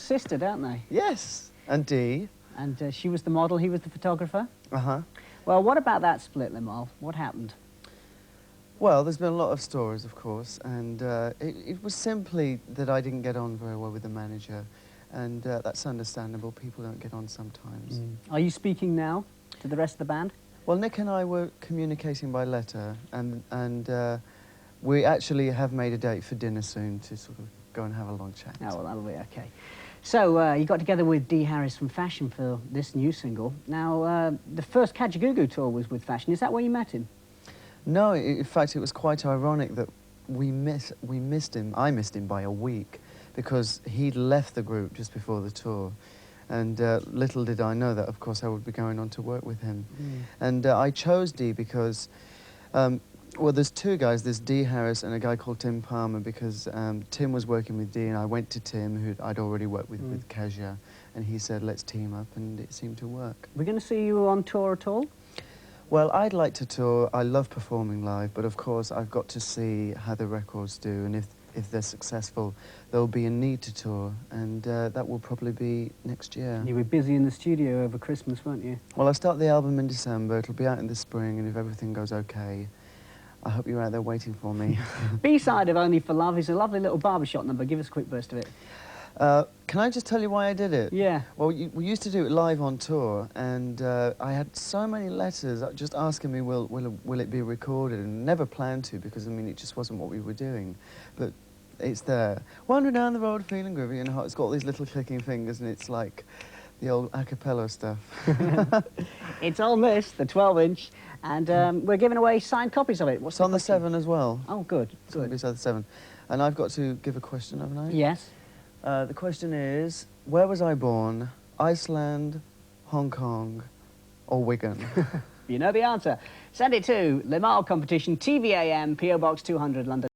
sister, don't they? Yes, and Dee. And she was the model, he was the photographer? Uh-huh. Well, what about that split, Limahl? What happened? Well, there's been a lot of stories, of course, and it was simply that I didn't get on very well with the manager, and that's understandable. People don't get on sometimes. Are you speaking now to the rest of the band? Well, Nick and I were communicating by letter, and we actually have made a date for dinner soon to sort of go and have a long chat. Oh, well, that'll be okay. So, you got together with Dee Harris from Fashion for this new single. Now, the first Kajagoogoo tour was with Fashion. Is that where you met him? No, in fact, it was quite ironic that we missed him. I missed him by a week because he'd left the group just before the tour. And little did I know that, of course, I would be going on to work with him. And I chose Dee because, well, there's two guys. There's Dee Harris and a guy called Tim Palmer, because Tim was working with Dee, and I went to Tim, who I'd already worked with Kaja, and he said, let's team up, and it seemed to work. We're going to see you on tour at all? Well, I'd like to tour. I love performing live, but of course I've got to see how the records do, and if they're successful, there'll be a need to tour, and that will probably be next year. You were busy in the studio over Christmas, weren't you? Well, I start the album in December. It'll be out in the spring, and if everything goes okay, I hope you're out there waiting for me. B-side of Only for Love is a lovely little barbershop number. Give us a quick burst of it. Can I just tell you why I did it? Yeah. Well, we used to do it live on tour, and I had so many letters just asking me, will it be recorded, and never planned to, because, I mean, it just wasn't what we were doing. But it's there. Wandering down the road feeling groovy and hot. It's got all these little clicking fingers, and it's like the old a cappella stuff. It's on this, the 12-inch, and we're giving away signed copies of it. It's on the 7 as well. Oh, good, It's on the 7. And I've got to give a question, haven't I? Yes. The question is, where was I born? Iceland, Hong Kong, or Wigan? You know the answer. Send it to Limahl Competition, TVAM, PO Box 200, London.